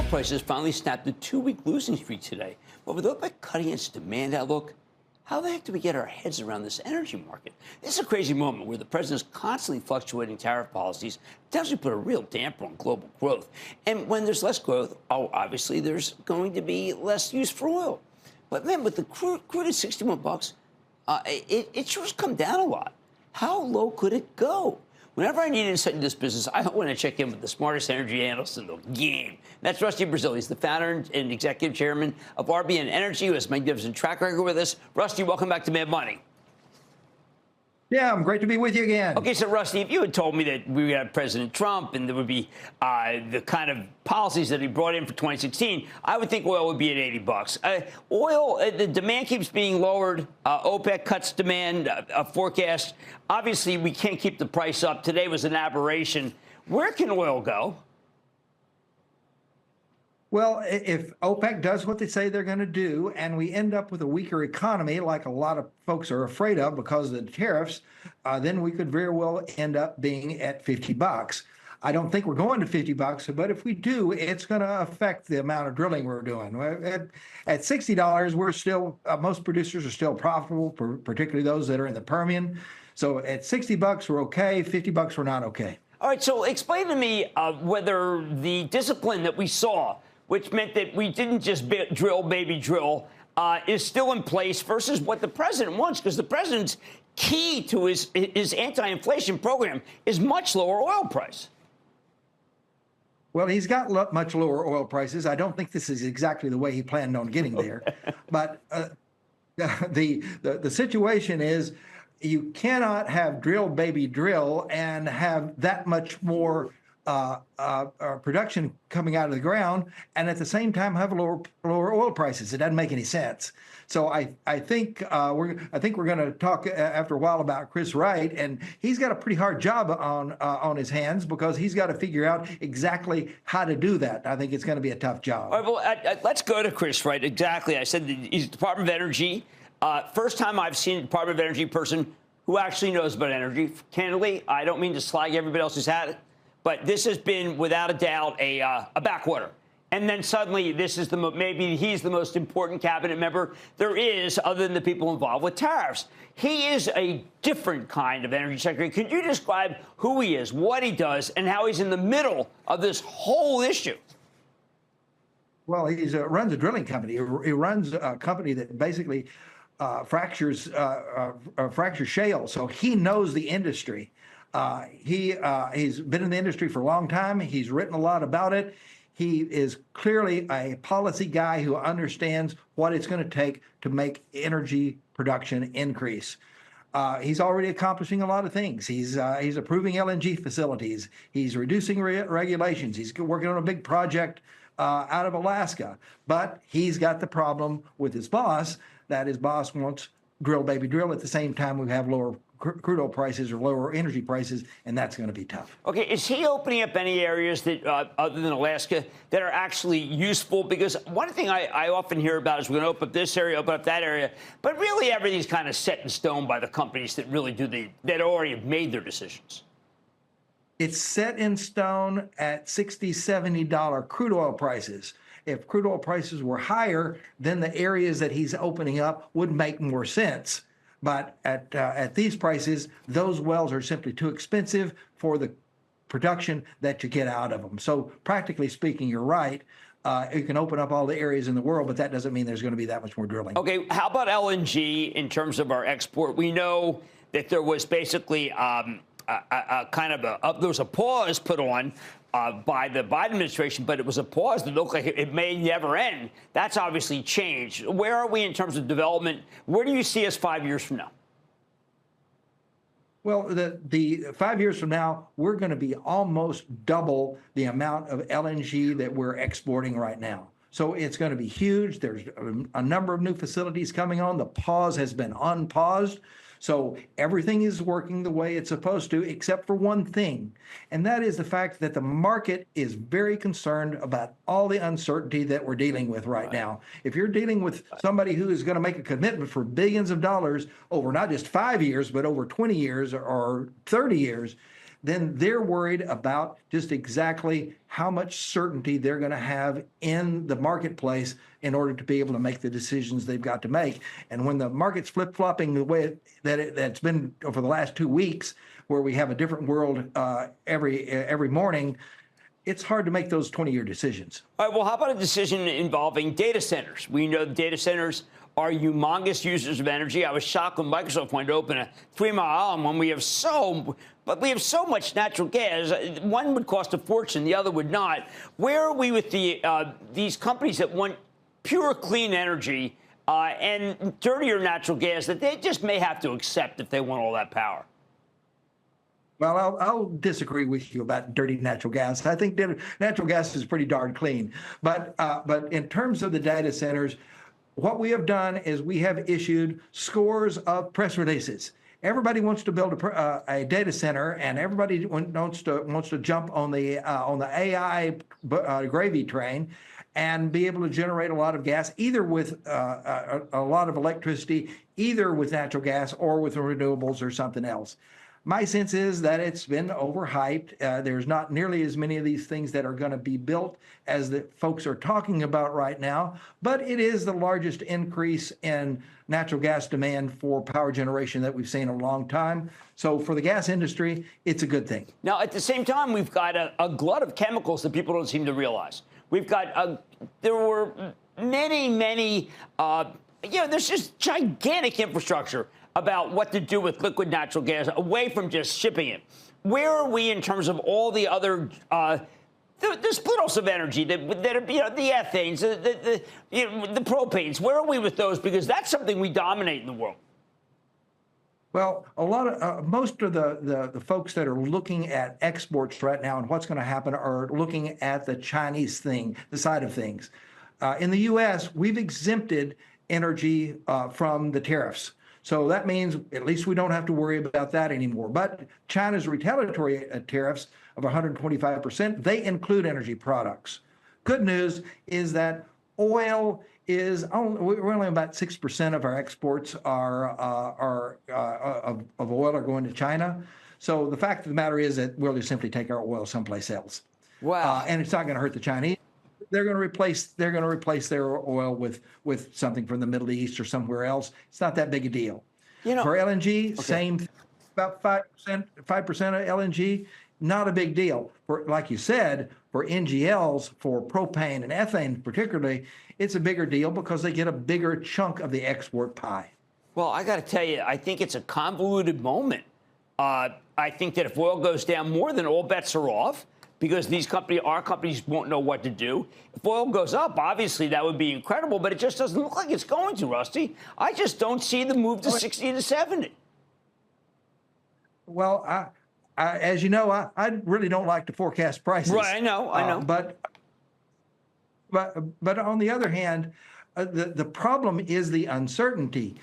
oil prices finally snapped a 2-week losing streak today. But with OPEC cutting its demand outlook, how the heck do we get our heads around this energy market? This is a crazy moment where the president is constantly fluctuating tariff policies to actually put a real damper on global growth. And when there's less growth, obviously there's going to be less use for oil. But man, with the crude at 61 bucks, it sure has come down a lot. How low could it go? Whenever I need insight into this business, I want to check in with the smartest energy analyst in the game. That's Rusty Braziel. He's the founder and executive chairman of RBN Energy, who has a magnificent track record with us. Rusty, welcome back to Mad Money. Yeah, I'm great to be with you again. Okay, so Rusty, if you had told me that we would have President Trump and there would be the kind of policies that he brought in for 2016, I would think oil would be at 80 bucks. Oil, the demand keeps being lowered. OPEC cuts demand forecast. Obviously, we can't keep the price up. Today was an aberration. Where can oil go? Well, if OPEC does what they say they're going to do, and we end up with a weaker economy like a lot of folks are afraid of because of the tariffs, then we could very well end up being at 50 bucks. I don't think we're going to 50 bucks, but if we do, it's going to affect the amount of drilling we're doing. At $60, we're still, most producers are still profitable, particularly those that are in the Permian. So at 60 bucks, we're okay. 50 bucks, we're not okay. All right, so explain to me whether the discipline that we saw, which meant that we didn't just drill, baby, drill, is still in place versus what the president wants, because the president's key to his anti-inflation program is much lower oil price. Well, he's got much lower oil prices. I don't think this is exactly the way he planned on getting there. But the situation is you cannot have drill, baby, drill and have that much more production coming out of the ground, and at the same time have lower oil prices. It doesn't make any sense. So I think we're going to talk after a while about Chris Wright, and he's got a pretty hard job on his hands because he's got to figure out exactly how to do that. I think it's going to be a tough job. All right, well, let's go to Chris Wright. Exactly. I said he's Department of Energy. First time I've seen a Department of Energy person who actually knows about energy. Candidly, I don't mean to slag everybody else who's had it, but this has been, without a doubt, a backwater. And then suddenly, this is maybe he's the most important cabinet member there is, other than the people involved with tariffs. He is a different kind of energy secretary. Can you describe who he is, what he does, and how he's in the middle of this whole issue? Well, he runs a drilling company. He runs a company that basically fractures shale. So he knows the industry. He's been in the industry for a long time. He's written a lot about it. He is clearly a policy guy who understands what it's going to take to make energy production increase. He's already accomplishing a lot of things. He's approving LNG facilities. He's reducing regulations. He's working on a big project out of Alaska. But he's got the problem with his boss, that his boss wants drill, baby, drill. At the same time, we have lower crude oil prices or lower energy prices, and that's going to be tough. Okay, is he opening up any areas that, other than Alaska, that are actually useful? Because one thing I often hear about is we're going to open up this area, open up that area, but really everything's kind of set in stone by the companies that really that already have made their decisions. It's set in stone at $60, $70 crude oil prices. If crude oil prices were higher, then the areas that he's opening up would make more sense. But at these prices, those wells are simply too expensive for the production that you get out of them. So practically speaking, you're right. You can open up all the areas in the world, but that doesn't mean there's going to be that much more drilling. Okay, how about LNG in terms of our export? We know that there was basically there was a pause put on by the Biden administration, but it was a pause that looked like it may never end. That's obviously changed. Where are we in terms of development? Where do you see us 5 years from now? Well, the 5 years from now, we're going to be almost double the amount of LNG that we're exporting right now. So it's going to be huge. There's a number of new facilities coming on. The pause has been unpaused. So everything is working the way it's supposed to, except for one thing, and that is the fact that the market is very concerned about all the uncertainty that we're dealing with right now. If you're dealing with somebody who is going to make a commitment for billions of dollars over not just 5 years, but over 20 years or 30 years, then they're worried about just exactly how much certainty they're going to have in the marketplace in order to be able to make the decisions they've got to make. And when the market's flip-flopping the way that's been over the last 2 weeks, where we have a different world every morning, it's hard to make those 20-year decisions. All right, well, how about a decision involving data centers? We know data centers are humongous users of energy. I was shocked when Microsoft wanted to open a 3 Mile Island when we have so much natural gas. One would cost a fortune, the other would not. Where are we with these companies that want pure, clean energy and dirtier natural gas that they just may have to accept if they want all that power? Well, I'll disagree with you about dirty natural gas. I think natural gas is pretty darn clean. But in terms of the data centers, what we have done is we have issued scores of press releases. Everybody wants to build a data center, and everybody wants to jump on the AI gravy train and be able to generate a lot of gas, either with a lot of electricity, either with natural gas or with renewables or something else. My sense is that it's been overhyped. There's not nearly as many of these things that are going to be built as the folks are talking about right now, but it is the largest increase in natural gas demand for power generation that we've seen in a long time. So for the gas industry, it's a good thing. Now, at the same time, we've got a glut of chemicals that people don't seem to realize. We've got, there were many, there's just gigantic infrastructure about what to do with liquid natural gas away from just shipping it. Where are we in terms of all the other the splittles of energy that are, the ethanes, the propanes? Where are we with those? Because that's something we dominate in the world. Well, a lot of most of the folks that are looking at exports right now and what's going to happen are looking at the Chinese the side of things. In the U.S., we've exempted energy from the tariffs. So that means at least we don't have to worry about that anymore. But China's retaliatory tariffs of 125%, they include energy products. Good news is that oil is we're only about 6% of our exports of oil are going to China. So the fact of the matter is that we'll just simply take our oil someplace else. Wow. And it's not going to hurt the Chinese. They're going to replace their oil with something from the Middle East or somewhere else. It's not that big a deal. For LNG, okay. Same, about 5% of LNG, not a big deal. For, like you said, for NGLs, for propane and ethane particularly, it's a bigger deal because they get a bigger chunk of the export pie. Well, I got to tell you, I think it's a convoluted moment. I think that if oil goes down more, then all bets are off, because our companies won't know what to do. If oil goes up, obviously that would be incredible, but it just doesn't look like it's going to, Rusty. I just don't see the move to 60 to 70. Well, I as you know, I really don't like to forecast prices. Right, I know. But on the other hand, the problem is the uncertainty.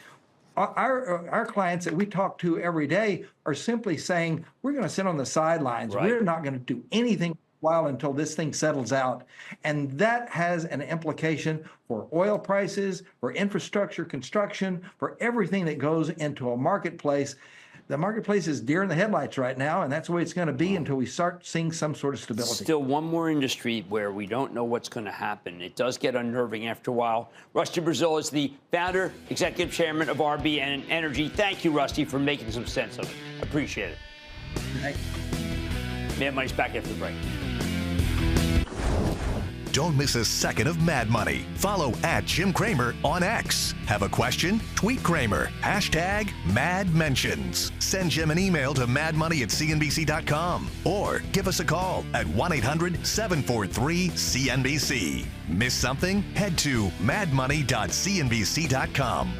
Our clients that we talk to every day are simply saying, we're going to sit on the sidelines. Right. We're not going to do anything while until this thing settles out. And that has an implication for oil prices, for infrastructure construction, for everything that goes into a marketplace. The marketplace is deer in the headlights right now, and that's the way it's going to be until we start seeing some sort of stability. Still one more industry where we don't know what's going to happen. It does get unnerving after a while. Rusty Braziel is the founder, executive chairman of RBN Energy. Thank you, Rusty, for making some sense of it. Appreciate it. Thanks. Mad Money's back after the break. Don't miss a second of Mad Money. Follow @Jim Cramer on X. Have a question? Tweet Cramer. #MadMentions. Send Jim an email to madmoney@cnbc.com or give us a call at 1-800-743-CNBC. Miss something? Head to madmoney.cnbc.com.